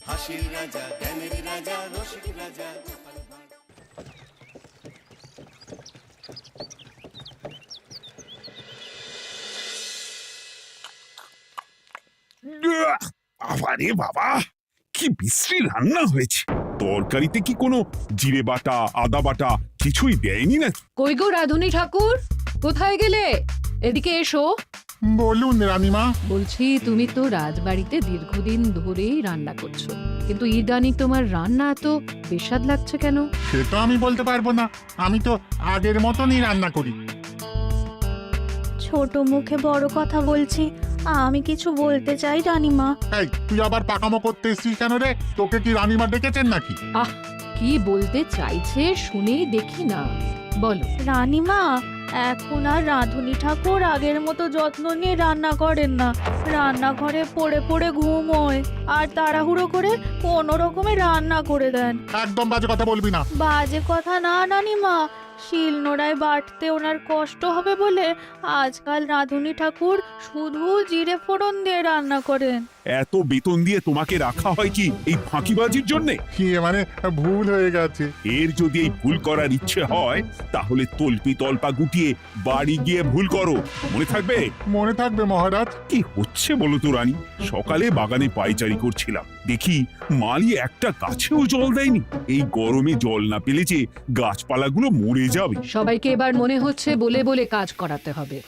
হাসির রাজা, জ্ঞানের রাজা, রসিক রাজা। আরে বাবা, কি বিশ্রী রান্না হয়েছে! তরকারিতে কি কোনো জিরে বাটা, আদা বাটা কিছুই দেয়নি নাকি? কই গো রাধুনী ঠাকুর, কোথায় গেলে? এদিকে এসো। বলুন রানীমা। বলছি, তুমি তো রাজবাড়িতে দীর্ঘদিন ধরেই রান্না করছো, কিন্তু ইদানিং তোমার রান্না এত বেস্বাদ লাগছে কেন? সে তো আমি বলতে পারবো না, আমি তো আগের মতনই রান্না করি। ছোট মুখে বড় কথা বলছি, আমি কিছু বলতে চাই রানীমা। এই, তুই আবার পাকামো করতে এসছিস কেন রে? তোকে কি রানীমা ডেকেছেন নাকি? আহ, কি বলতে চাইছে শুনেই দেখি না, বলো। রানীমা, এখন আর রাধুনী ঠাকুর আগের মতো যত্ন নিয়ে রান্না করেন না। রান্নাঘরে পড়ে পড়ে ঘুমোয় আর তাড়াহুড়ো করে কোনো রকমে রান্না করে দেন। একদম বাজে কথা বলবি না। বাজে কথা না রানীমা, শিলনোড়ায় বাটতে ওনার কষ্ট হবে বলে আজকাল রাধুনী ঠাকুর শুধু জিরে ফোড়ন দিয়ে রান্না করেন। এত বেতন দিয়ে তোমাকে রাখা হয় কি এই ফাঁকিবাজির জন্যে? কি মানে ভুল হয়ে গেছে। এর যদি এই ভুল করার ইচ্ছে হয় তাহলে তল্পি তল্পা গুটিয়ে বাড়ি গিয়ে ভুল করো, মনে থাকবে? মনে থাকবে মহারাজ। কি হচ্ছে বলো তো রানী? সকালে বাগানে পায়চারি করছিলাম, দেখি মালি একটা গাছেও জল দেয়নি। এই গরমে জল না পেলে যে গাছপালাগুলো মরে যাবে। সবাইকে এবার মনে হচ্ছে বলে বলে কাজ করাতে হবে।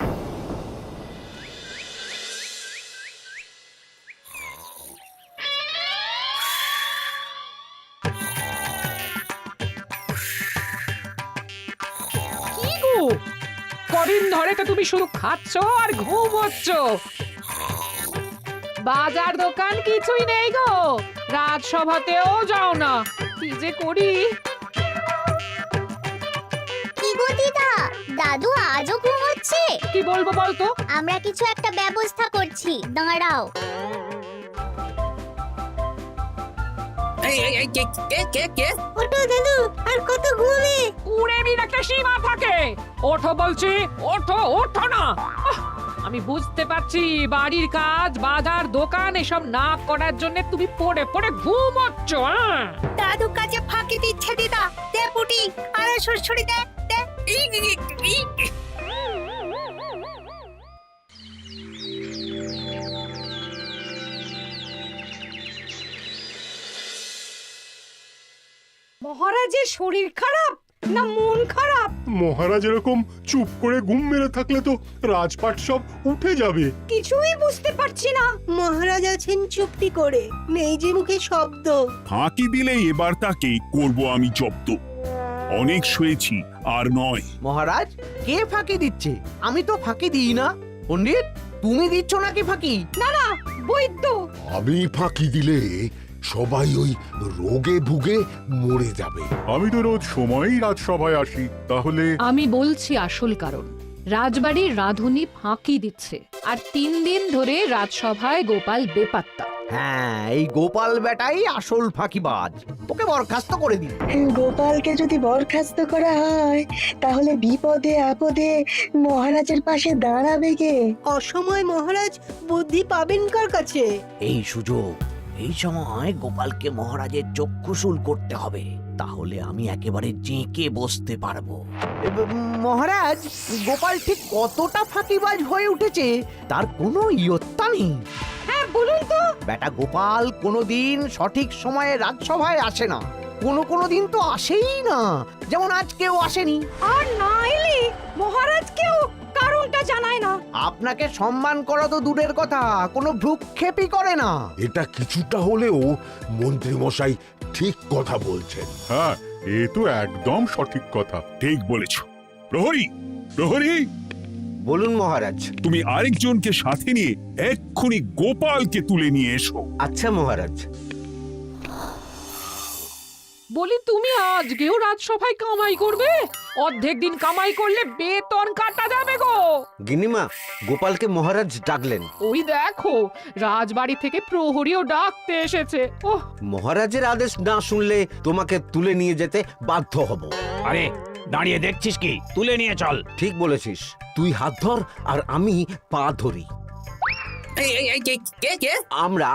কি গো, কদিন ধরে তো তুমি শুধু খাচ্ছ আর ঘুমোচ্ছ। বাজার দোকান কিছুই নেই গো, রাজসভাতেও যাও না। কি যে করি। কি গো দিদা, দাদু আজও ঘুমোচ্ছে? কি বলবো বলতো? আমরা কিছু একটা ব্যবস্থা করছি, দাঁড়াও। ওঠো দাদু, আর কত ঘুমে? কুড়েমির একটা সীমা থাকে। ওঠো বলছি, ওঠো, ওঠো না। আমি বুঝতে পারছি বাড়ির কাজ, বাজার দোকান এসব না করার জন্য তুমি পড়ে পড়ে ঘুমোচ্ছ। দাদু কাজে ফাঁকি দিচ্ছে দিদা। দে পুটি, আরে সরসরি দে দে। মহারাজের শরীর খারাপ না মন খারাপ? মহারাজ এরকম চুপ করে ঘুম মেরে থাকলে তো রাজপাট সব উঠে যাবে। কিছুই বুঝতে পারছি না। মহারাজ আছেন চুপটি করে, নেই যে মুখে শব্দ। ফাঁকি দিলে এবার তাকে করব আমি জব্দ। অনেক শুয়েছি, আর নয়। মহারাজ, কে ফাঁকি দিচ্ছে? আমি তো ফাঁকি দিই না। পণ্ডিত, তুমি দিচ্ছ নাকি ফাঁকি? না না, বৈদ্য। আমি ফাঁকি দিলে সবাই ওই রোগে ভুগে মরে যাবে। আমি তো রোজ সময়ই রাজসভায় আসি, তাহলে আমি বলছি আসল কারণ। রাজবাড়ির রাধুনী ফাঁকি দিচ্ছে, আর 3 দিন ধরে রাজসভায় গোপাল বেপাত্তা। হ্যাঁ, এই গোপাল বেটাই আসল ফাঁকিবাজ। ওকে বরখাস্ত করে দিন। গোপালকে যদি বরখাস্ত করা হয় তাহলে বিপদে আপদে মহারাজের পাশে দাঁড়াবে কে? অসময় মহারাজ বুদ্ধি পাবেন কার কাছে? এই সুযোগ, এই সময় গোপালকে মহারাজের চক্ষুশূল করতে হবে, তাহলে আমি একেবারে জেঁকে বসতে পারবো। মহারাজ, গোপাল ঠিক কতটা ফাঁকিবাজ হয়ে উঠেছে তার কোনো ইয়ত্তা নেই। হ্যাঁ বলুন তো। বেটা গোপাল কোনোদিন সঠিক সময়ে রাজসভায় আসে না। কোনো দিন তো আসেই না, যেমন আজকেও আসেনি। আর না এলে মহারাজকেও কারণটা জানায় না। আপনাকে সম্মান করা তো দূরের কথা, কোনো ভ্রুক্ষেপই করে না। এটা কিছুটা হলেও মন্ত্রী মশাই ঠিক কথা বলছেন। হ্যাঁ, এ তো একদম সঠিক কথা। ঠিক বলেছ। প্রহরী, প্রহরী, বলুন মহারাজ। তুমি আরেকজনকে সাথে নিয়ে এক্ষুনি গোপালকে তুলে নিয়ে এসো। আচ্ছা মহারাজ। বলি, তুমি আজকেও রাজসভায় কামাই করবে? অর্ধেক দিন কামাই করলে বেতন কাটা যাবে গো। গিনিমা, গোপালকে মহারাজ ডাকলেন। ওই দেখো, রাজবাড়ি থেকে প্রহরীও ডাকতে এসেছে। ওহ, মহারাজের আদেশ না শুনলে তোমাকে তুলে নিয়ে যেতে বাধ্য হব। আরে দাঁড়িয়ে দেখছিস কি? তুলে নিয়ে চল। ঠিক বলেছিস, তুই হাত ধর আর আমি পা ধরি। আমরা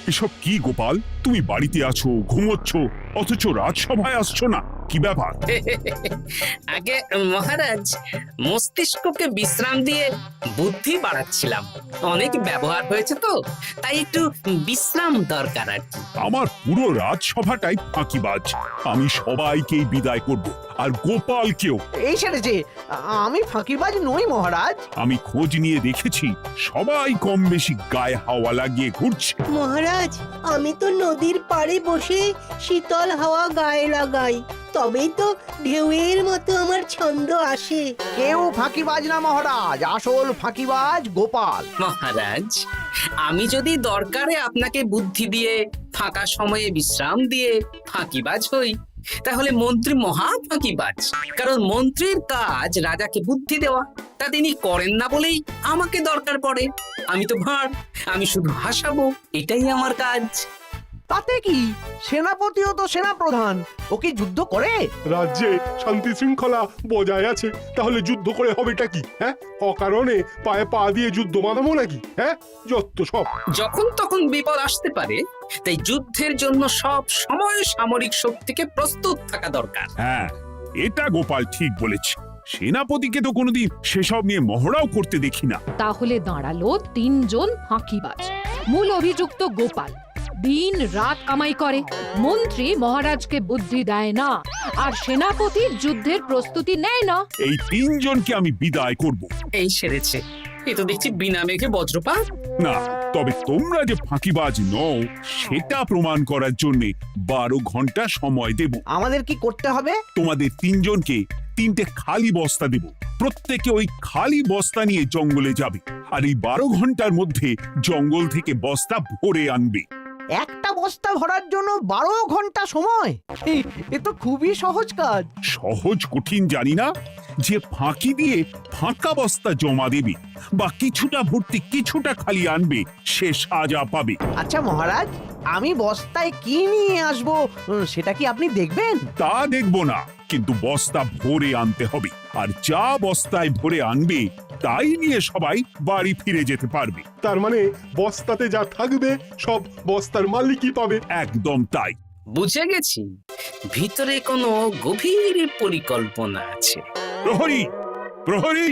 এসব কি গোপাল? তুমি বাড়িতে আছো, ঘুমোচ্ছ, অথচ রাজসভায় আসছো না, কি ব্যাপার? আগে মহারাজ, মস্তিষ্ককে বিশ্রাম দিয়ে বুদ্ধি বাড়াচ্ছিলাম। অনেক ব্যবহার হয়েছে তো, তাই একটু বিশ্রাম দরকার আর কি। আমার পুরো রাজসভাটাই ফাঁকিবাজ। আমি সবাইকেই বিদায় করব, আর গোপালকেও। এই সেরেছে, আমি ফাঁকিবাজ নই মহারাজ। আমি খোঁজ নিয়ে দেখেছি সবাই কম বেশি গায়ে হাওয়া লাগিয়ে ঘুরছে। মহারাজ, আমি তো নদীর পাড়ে বসে শীতল হাওয়া গায়ে লাগাই, তবেই তো ঢেউয়ের মতো আমার ছন্দ আসে। কেউ ফাঁকিবাজ না মহারাজ, আসল ফাঁকিবাজ গোপাল। মহারাজ, আমি যদি দরকারে আপনাকে বুদ্ধি দিয়ে ফাঁকা সময়ে বিশ্রাম দিয়ে ফাঁকিবাজ হই, তাহলে মন্ত্রী মহা ফাঁকিবাজ। কারণ মন্ত্রীর কাজ রাজাকে বুদ্ধি দেওয়া, তা তিনি করেন না বলেই আমাকে দরকার পড়ে। আমি তো ভাঁড়, আমি শুধু হাসাবো, এটাই আমার কাজ। তাতে কি, সেনাপতিও তো সেনাপ্রধান, ও কি যুদ্ধ করে? রাজ্যে শান্তি শৃঙ্খলা বজায় আছে, তাহলে যুদ্ধ করে হবেটা কি? হ্যাঁ, অকারণে পায়ে পা দিয়ে যুদ্ধ বাঁধাবো নাকি? হ্যাঁ, যত সব। যখন তখন বিপদ আসতে পারে, তাই যুদ্ধের জন্য সব সময় সামরিক শক্তিকে প্রস্তুত থাকা দরকার। হ্যাঁ, এটা গোপাল ঠিক বলেছে। সেনাপতিকে তো কোনোদিন সেসব নিয়ে মহড়াও করতে দেখি না। তাহলে দাঁড়ালো 3 জন ফাঁকিবাজ। মূল অভিযুক্ত গোপাল দিন রাত কামাই করে, মন্ত্রী মহারাজকে বুদ্ধি দেয় না, আর সেনাপতি যুদ্ধের প্রস্তুতি নেয় না। এই 3 জনকে আমি বিদায় করব। এই সেরেছে, এ তো দেখছি বিনা মেঘে বজ্রপাত। না, তবে তোমরা যে ফাঁকিবাজ নও সেটা প্রমাণ করার জন্য 12 ঘন্টা সময় দেব। আমাদের কি করতে হবে? তোমাদের 3 জনকে 3টে খালি বস্তা দেব। প্রত্যেকে ওই খালি বস্তা নিয়ে জঙ্গলে যাবে, আর এই 12 ঘন্টার মধ্যে জঙ্গল থেকে বস্তা ভরে আনবে। একটা বস্তা ভরার জন্য 12 ঘন্টা সময়? এ তো খুবই সহজ কাজ। সহজ কঠিন জানি না, যে ফাঁকি দিয়ে ফাঁকা বস্তা জমা দেবে বা কিছুটা ভর্তি কিছুটা খালি আনবে, সে সাজা পাবে। আচ্ছা মহারাজ, আমি বস্তায় কি নিয়ে আসবো সেটা কি আপনি দেখবেন? তা দেখবো না, কিন্তু বস্তা ভরে আনতে হবে, আর যা বস্তায় ভরে আনবে তাই নিয়ে সবাই বাড়ি ফিরে যেতে পারবে। তার মানে বস্তাতে যা থাকবে সব বস্তার মালিকই পাবে। একদম তাই। বুঝে গেছি, ভিতরে কোনো গভীর পরিকল্পনা আছে। প্রহরী, প্রহরী,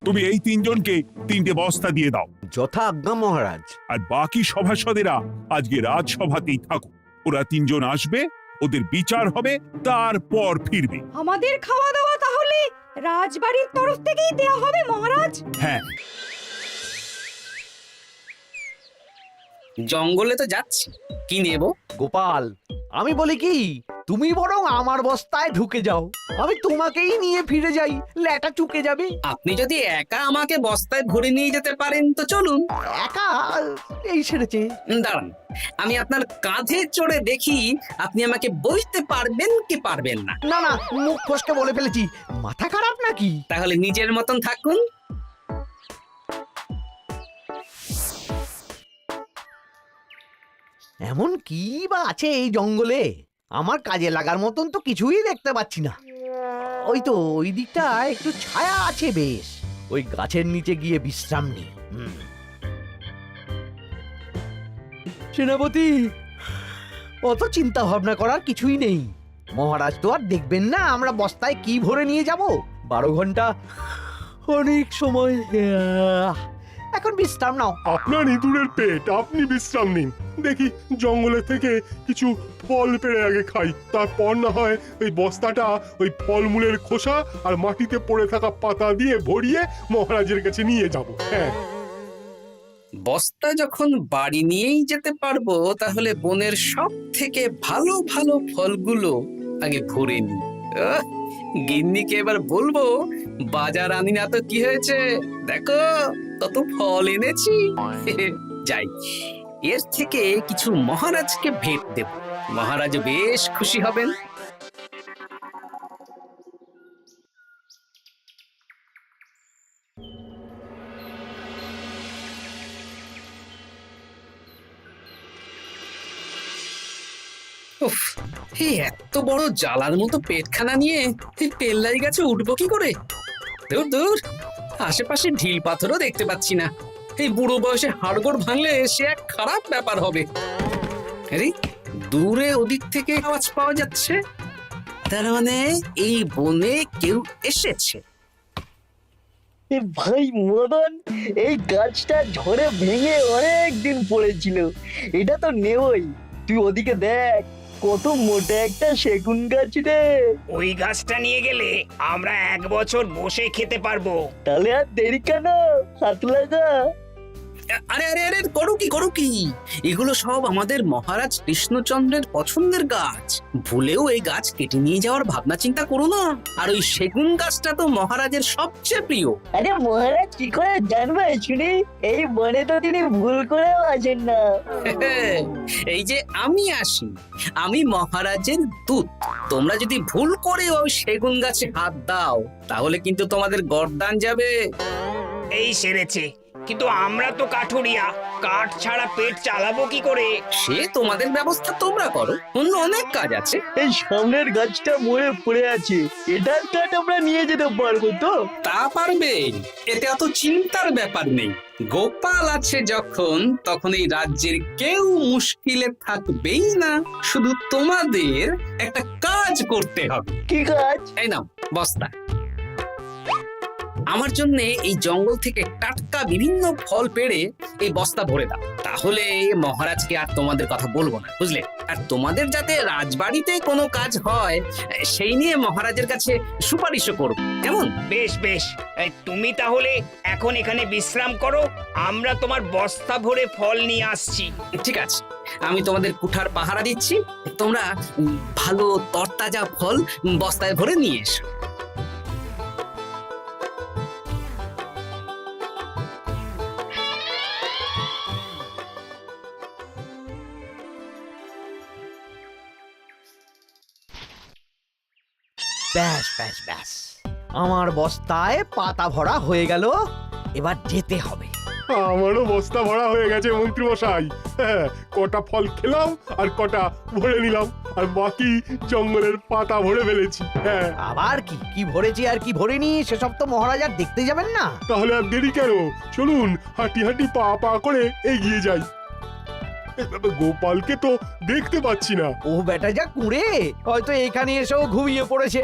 তুমি এই 3 জনকে 3টে বস্তা দিয়ে দাও। যথা আজ্ঞা মহারাজ। আর বাকি সভাসদেরা আজকে রাজসভাতেই থাকো। ওরা 3 জন আসবে, ওদের বিচার হবে, তারপর ফিরবে। আমাদের খাওয়া দাওয়া তাহলে রাজবাড়ির তরফ থেকেই দেয়া হবে মহারাজ? হ্যাঁ। জঙ্গলে তো যাচ্ছি, কি নেব? গোপাল, আমি বলি কি, তুমি বরং আমার বস্তায় ঢুকে যাও, আমি তোমাকেই নিয়ে ফিরে যাই, ল্যাটা চুকে যাবে। আপনি যদি একা আমাকে বস্তায় ভরে নিয়ে যেতে পারেন তো চলুন। একা? এই সেরেছে। দাঁড়ান, আমি আপনার কাঁধে চড়ে দেখি আপনি আমাকে বইতে পারবেন কি পারবেন না। না না, মুখ ফসকে বলে ফেলেছি, মাথা খারাপ নাকি? তাহলে নিজের মতন থাকুন। এমন কি বা আছে এই জঙ্গলে? আমার কাজে লাগার মতন তো কিছুই দেখতে পাচ্ছি না। ওই তো ওই দিকটা একটু ছায়া আছে বেশ, ওই গাছের নিচে গিয়ে বিশ্রাম নি। সেনাপতি, অত চিন্তা ভাবনা করার কিছুই নেই। মহারাজ তো আর দেখবেন না আমরা বস্তায় কি ভরে নিয়ে যাব। 12 ঘন্টা অনেক সময়। এখন বিশ্রাম নাও। আপনার ইঁদুরের পেট, আপনি বিশ্রাম নিন। দেখি জঙ্গলে থেকে কিছু ফল পেড়ে আগে খাই, তারপর না হয় ওই বস্তাটা ওই ফলমূলের খোসা আর মাটিতে পড়ে থাকা পাতা দিয়ে ভরিয়ে মহারাজের কাছে নিয়ে যাব। হ্যাঁ, বস্তা যখন বাড়ি নিয়েই যেতে পারবো, তাহলে বনের সব থেকে ভালো ভালো ফলগুলো আগে ভরে নি। গিন্নিকে এবার বলবো, বাজার আনি না তো কি হয়েছে, দেখো কত ফল এনেছি। যাই, এর থেকে কিছু মহারাজকে ভেট দেব, মহারাজ বেশ খুশি হবেন। উফ, এই এত বড় জ্বালার মতো পেটখানা নিয়ে এই তেল্লাই গাছে উঠবো কি করে? দূর দূর, আশেপাশে ঢিল পাথরও দেখতে পাচ্ছি না। এই বুড়ো বয়সে হাড়গোড় ভাঙলে সে এক খারাপ ব্যাপার হবে। আরে দূরে ওদিক থেকে আওয়াজ পাওয়া যাচ্ছে, তার মানে এই বনে কেউ এসেছে। ভাই মদন, এই গাছটা ঝড়ে ভেঙে অনেক দিন পড়েছিল, এটা তো নেবই। তুই ওদিকে দেখ, কত মোটা একটা সেগুন গাছ রে। ওই গাছটা নিয়ে গেলে আমরা 1 বছর বসে খেতে পারবো। তাহলে আর দেরি কেন, হাত লাগা। আরে আরে আরে করো কি, এগুলো সব আমাদের মহারাজ কৃষ্ণচন্দ্রের পছন্দের গাছ। ভুলেও এই গাছ কেটে নিয়ে যাওয়ার ভাবনা চিন্তা করো না। আর ওই সেগুন গাছটা তো মহারাজের সবচেয়ে প্রিয়। আরে মহারাজ কি করে জানবে শুনি, এই বনে তো তিনি ভুল করেও আসেন না। এই যে আমি আসি, আমি মহারাজের দূত। তোমরা যদি ভুল করে ওই সেগুন গাছে হাত দাও, তাহলে কিন্তু তোমাদের গর্দান যাবে। এই সেরেছে, কিন্তু আমরা তো কাঠুরিয়া, কাঠ ছাড়া পেট চালাবো কি করে? সে তোমাদের ব্যবস্থা তোমরা করো, অন্য অনেক কাজ আছে। এই সামনের গাছটা মরে পড়ে আছে, এটার কাঠ আমরা নিয়ে যেতে পারবো তো? তা পারবে, এতে অত চিন্তার ব্যাপার নেই। গোপাল আছে যখন, তখন এই রাজ্যের কেউ মুশকিলে থাকবেই না। শুধু তোমাদের একটা কাজ করতে হবে। কি কাজ? এই নাও বস্তা। আমার জন্য এই জঙ্গল থেকে টাটকা বিভিন্ন ফল পেড়ে এই বস্তা ভরে দাও, তাহলে মহারাজকে আর তোমাদের কথা বলবো না, বুঝলে? আর তোমাদের যাতে রাজবাড়িতে কোনো কাজ হয় সেই নিয়ে মহারাজের কাছে সুপারিশও করব, কেমন? বেশ বেশ, তুমি তাহলে এখন এখানে বিশ্রাম করো, আমরা তোমার বস্তা ভরে ফল নিয়ে আসছি। ঠিক আছে, আমি তোমাদের কুঠার পাহারা দিচ্ছি, তোমরা ভালো তরতাজা ফল বস্তায় ভরে নিয়ে এসো। ব্যাস ব্যাস ব্যাস, আমার বস্তায় পাতা ভরা হয়ে গেল, এবার যেতে হবে। আমারও বস্তা ভরা হয়ে গেছে মন্ত্রী মশাই। হ্যাঁ, কটা ফল খেলাম আর কটা ভরে নিলাম, আর বাকি জঙ্গলের পাতা ভরে ফেলেছি। হ্যাঁ, আবার কি কি ভরেছি আর কি ভরিনি সেসব তো মহারাজ আর দেখতে যাবেন না। তাহলে আর দেরি কেন, চলুন হাঁটি হাঁটি পা পা করে এগিয়ে যাই। গোপালকে তো দেখতে পাচ্ছি না। ও বেটা যা কুঁড়ে, হয়তো এখানে এসেও ঘুমিয়ে পড়েছে।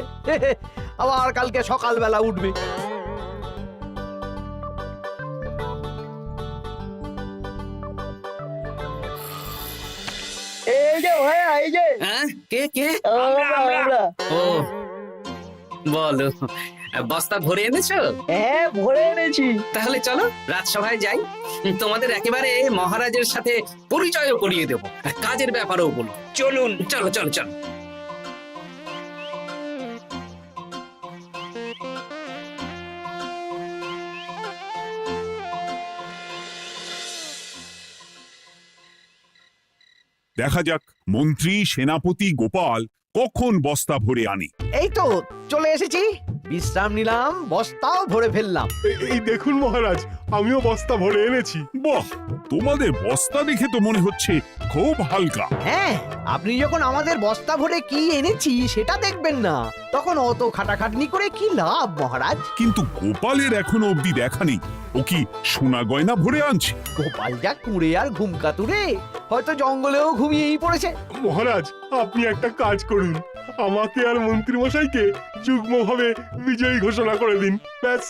আবার কালকে সকালবেলা উঠবে। এই যে ভাইয়া, এই যে। হ্যাঁ, কে কে? আমরা। ও বলো, বস্তা ভরে এনেছো? হ্যাঁ, ভরে এনেছি। তাহলে চলো রাজসভায় যাই, তোমাদের একেবারে মহারাজের সাথে পরিচয়ও করিয়ে দেবো, আর কাজের ব্যাপারেও বলবো। চলুন, চলো চলো চলো। দেখা যাক মন্ত্রী সেনাপতি গোপাল কখন বস্তা ভরে আনে। এই তো চলে এসেছি, বিশ্রাম নিলাম, বস্তাও ভরে ফেললাম। এই দেখুন মহারাজ, আমিও বস্তা ভরে এনেছি। বাহ, তোমাদের বস্তা দেখে তো মনে হচ্ছে খুব হালকা। হ্যাঁ, আপনি যখন আমাদের বস্তা ভরে কি এনেছি সেটা দেখবেন না, তখন অত খাটাখাটনি করে কি লাভ মহারাজ? কিন্তু গোপালের এখনো অবধি দেখা নেই, ও কি সোনা গয়না ভরে আনছে? গোপাল যা কুঁড়ে আর ঘুমকাতুরে, হয়তো জঙ্গলেও ঘুমিয়েই পড়েছে। মহারাজ, আপনি একটা কাজ করুন, আমাকে আর মন্ত্রী মশাইকে যুগ্মভাবে বিজয়ী ঘোষণা করে দিন, ব্যাস।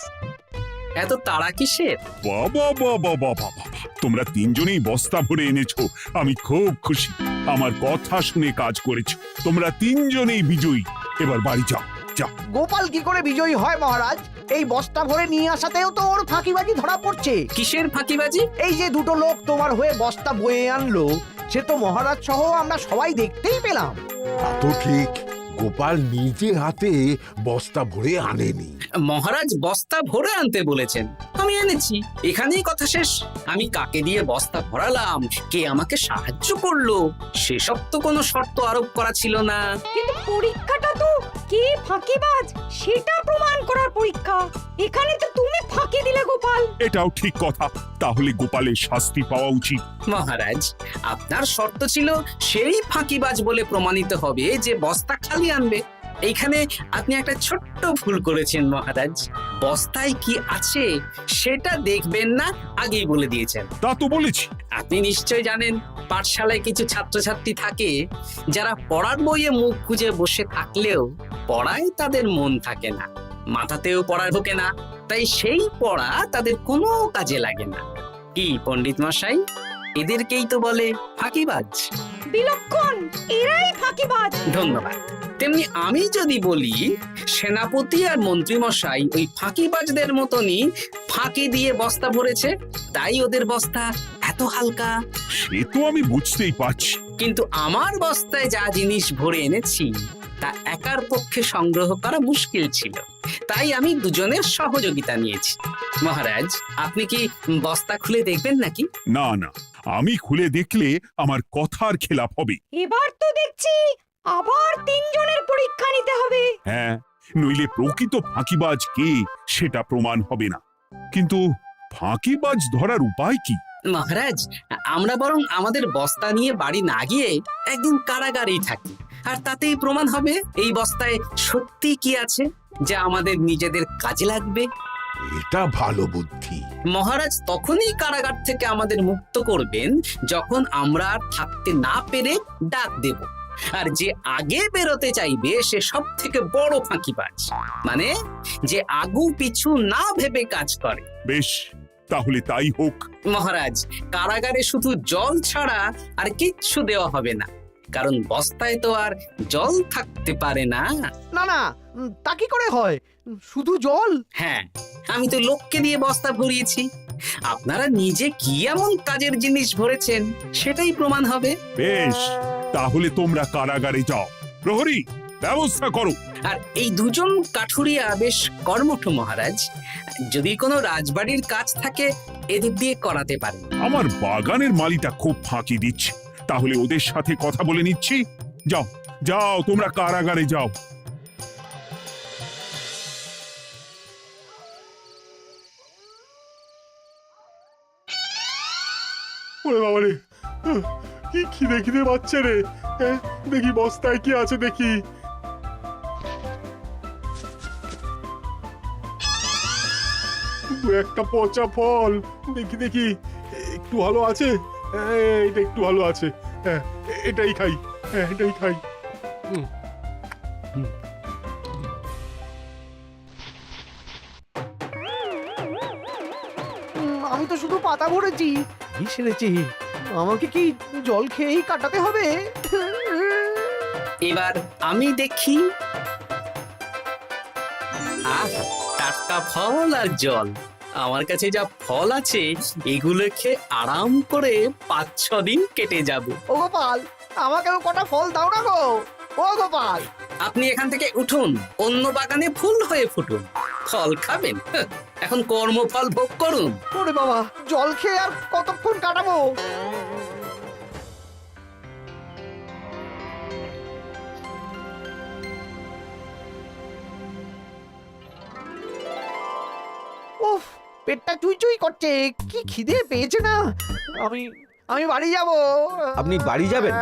এত তাড়া কিসের? বাবা বাবা বাবা বাবা, তোমরা তিনজনেই বস্তা ভরে এনেছো, আমি খুব খুশি। আমার কথা শুনে কাজ করেছো, তোমরা তিনজনেই বিজয়ী। এবার বাড়ি যাও, যাও। গোপাল কি করে বিজয়ী হয় মহারাজ? এই বস্তা ভরে নিয়ে আসাতেও তো ওর ফাঁকিবাজি ধরা পড়ছে। কিসের ফাঁকিবাজি? এই যে দুটো লোক তোমার হয়ে বস্তা বয়ে আনলো, সে তো মহারাজ সহ আমরা সবাই দেখতেই পেলাম। তা তো ঠিক, গোপাল নিজে হাতে বস্তা ভরে আনেনি। মহারাজ বস্তা ভরে আনতে বলেছেন, আমি এনেছি, এখানেই কথা শেষ। আমি কাকে দিয়ে বস্তা ভরালাম, কে আমাকে সাহায্য করলো, সেসব তো কোনো শর্ত আরোপ করা ছিল না। কিন্তু পরীক্ষাটা তো কে ফাঁকিবাজ সেটা প্রমাণ করার পরীক্ষা। এখানে তো তুমি ফাঁকি দিলে গোপাল। এটাও ঠিক কথা, তাহলে গোপালের শাস্তি পাওয়া উচিত। মহারাজ, আপনার শর্ত ছিল সেই ফাঁকিবাজ বলে প্রমাণিত হবে যে বস্তা খালি আনবে। এইখানে আপনি একটা ছোট্ট ভুল করেছেন মহারাজ। বস্তায় কি আছে সেটা দেখবেন না, আগেই বলে দিয়েছেন। তা তো বলেছি। আপনি নিশ্চয় জানেন পাঠশালায় কিছু ছাত্রছাত্রী থাকে যারা পড়ার বইয়ে মুখ গুজে বসে থাকলেও পড়ায় তাদের মন থাকে না, মাথাতেও পড়া ঢোকে না, তাই সেই পড়া তাদের কোনো কাজে লাগে না। কি পণ্ডিত মশাই, এদেরকেই তো বলে ফাঁকিবাজ। বিলক্ষণ, এরাই ফাঁকিবাজ। ধন্যবাদ। তেমনি আমি যদি বলি সেনাপতি আর মন্ত্রী মশাই ওই ফাঁকিবাজদের মতনই ফাঁকি দিয়ে বস্তা ভরেছে, তাই ওদের বস্তা এত হালকা। সে তো আমি বুঝতেই পারছি। কিন্তু আমার বস্তায় যা জিনিস ভরে এনেছি তা একার পক্ষে সংগ্রহ করা মুশকিল ছিল, তাই আমি দুজনের সহযোগিতা নিয়েছি। মহারাজ, আপনি কি বস্তা খুলে দেখবেন নাকি? না না, আমি খুলে দেখলে আমার কথার খেলাপ হবে। এবার তো দেখছি আবার তিনজনের পরীক্ষা নিতে হবে। হ্যাঁ, নইলে প্রকৃত ফাঁকিবাজ কে সেটা প্রমাণ হবে না। কিন্তু ফাঁকিবাজ ধরার উপায় কি? মহারাজ, আমরা বরং আমাদের বস্তা নিয়ে বাড়ি না গিয়ে একদিন কারাগারেই থাকি, আর তাতেই প্রমাণ হবে এই বস্তায় সত্যি কি আছে যা আমাদের নিজেদের কাজে লাগবে। এটা ভালো বুদ্ধি। মহারাজ তখনই কারাগার থেকে আমাদের মুক্ত করবেন যখন আমরা আর থাকতে না পেরে ডাক দেব, আর যে আগে বেরোতে চাইবে সে সব থেকে বড় ফাঁকিবাজ, মানে যে আগু পিছু না ভেবে কাজ করে। বেশ, তাহলে তাই হোক। মহারাজ, কারাগারে শুধু জল ছাড়া আর কিচ্ছু দেওয়া হবে না, কারণ বস্তায় তো আর জল থাকতে পারে না। না না, তা কি করে হয়? শুধু জল? হ্যাঁ, আমি তো লোককে দিয়ে বস্তা ভরিয়েছি। আপনারা নিজে কি এমন কাজের জিনিস ভরেছেন সেটাই প্রমাণ হবে। বেশ, তাহলে তোমরা কারাগারে যাও। প্রহরী, ব্যবস্থা করো। আর এই দুজন কাঠুরিয়া বেশ কর্মঠ মহারাজ, যদি কোনো রাজবাড়ির কাজ থাকে এদের দিয়ে করাতে পারেন। আমার বাগানের মালিটা খুব ফাঁকি দিচ্ছে, তাহলে ওদের সাথে কথা বলে নিচ্ছি। যাও যাও, তোমরা কারাগারে যাও। ওরে বাবা রে, কি খিদে খিদে পাচ্ছে রে। দেখি বস্তায় কি আছে দেখি। দু একটা পচা ফল, দেখি দেখি একটু ভালো আছে। এটা একটু ভালো আছে, হ্যাঁ এটাই খাই, হ্যাঁ এটাই খাই। আমি তো শুধু পাতা ভরেছি, এই সেরেছি। আমাকে কি জল খেয়েই কাটাতে হবে? এবার আমি দেখি। আহা, টাটকা ফল আর জল। আমার কাছে যা ফল আছে এগুলো খেয়ে আরাম করে 5-6 দিন কেটে যাবে। ও গোপাল, আমাকেও কটা ফল দাও না গো। ও গোপাল, আপনি এখান থেকে উঠুন, অন্য বাগানে ফুল হয়ে ফুটুন। ফল খাবেন? এখন কর্মফল ভোগ করুন। ওরে বাবা, জল খেয়ে আর কতক্ষণ কাটাবো? উফ, পেটটা চুই চুই করছে, কি খিদে পেয়েছে না। আমি আমি বাড়ি যাব। আপনি বাড়ি যাবেন?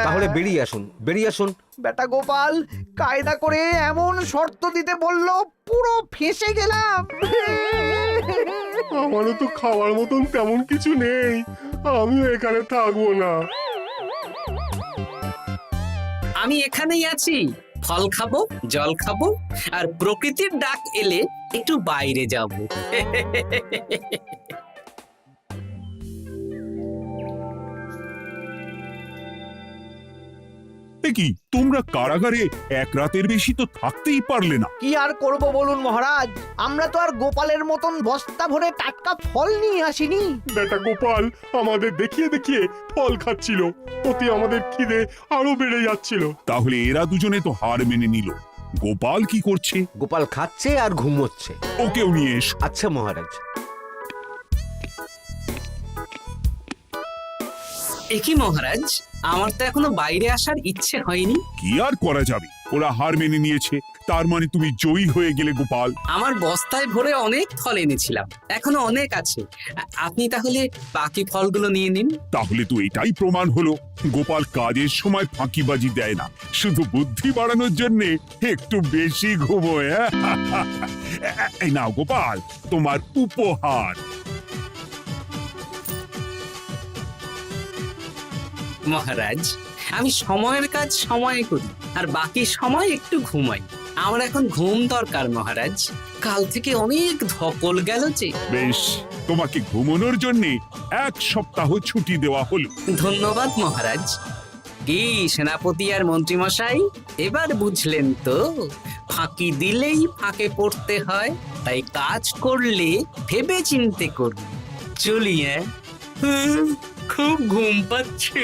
তাহলে বেরিয়ে আসুন, বেরিয়ে আসুন। বেটা গোপাল কায়দা করে এমন শর্ত দিতে বললো, পুরো ফেঁসে গেলাম। আমারও তো খাওয়ার মতন তেমন কিছু নেই, আমিও এখানে থাকবো না। আমি এখানেই আছি, ফল খাবো, জল খাবো, আর প্রকৃতির ডাক এলে একটু বাইরে যাব। কি তোমরা কারাগারে এক রাতের বেশি তো থাকতেই পারলে না? কি আর করব বলুন মহারাজ, আমরা তো আর গোপালের মতন বস্তা ভরে টাটকা ফল নিয়ে আসিনি। বেটা গোপাল আমাদের দেখিয়ে দেখিয়ে ফল খাচ্ছিল, অতি আমাদের খিদে আরো বেড়ে যাচ্ছিল। তাহলে এরা দুজনে তো হার মেনে নিল। গোপাল কি করছে? গোপাল খাচ্ছে আর ঘুমোচ্ছে। ওকেও নিয়ে এসো। আচ্ছা মহারাজ। একই মহারাজ, আমার তো এখনো বাইরে আসার ইচ্ছে হয়নি। কি আর করা যাবে, ওরা হার মেনে নিয়েছে, তার মানে তুমি জয়ী হয়ে গেলে গোপাল। আমার বস্তায় ভরে অনেক ফল এনেছিলাম, এখনো অনেক আছে। আপনি তাহলে বাকি ফলগুলো নিয়ে নিন। তাহলে তো এটাই প্রমাণ হলো গোপাল কাজের সময় ফাঁকিবাজি দেয় না, শুধু বুদ্ধি বাড়ানোর জন্য একটু বেশি ঘুমোয়। এই নাও গোপাল, তোমার উপহার। মহারাজ, আমি সময়ের কাজ সময়ে করি আর বাকি সময় একটু ঘুমাই। আমার এখন ঘুম দরকার মহারাজ, কাল থেকে অনেক ধকল গেল যে। বেশ, তোমাকে ঘুমানোর জন্য 1 সপ্তাহ ছুটি দেওয়া হলো। ধন্যবাদ মহারাজ। কি সেনাপতি আর মন্ত্রী মশাই, এবার বুঝলেন তো ফাঁকি দিলেই ফাঁকে পড়তে হয়, তাই কাজ করলে ভেবে চিন্তে করুন। চলি, খুব ঘুম পাচ্ছে।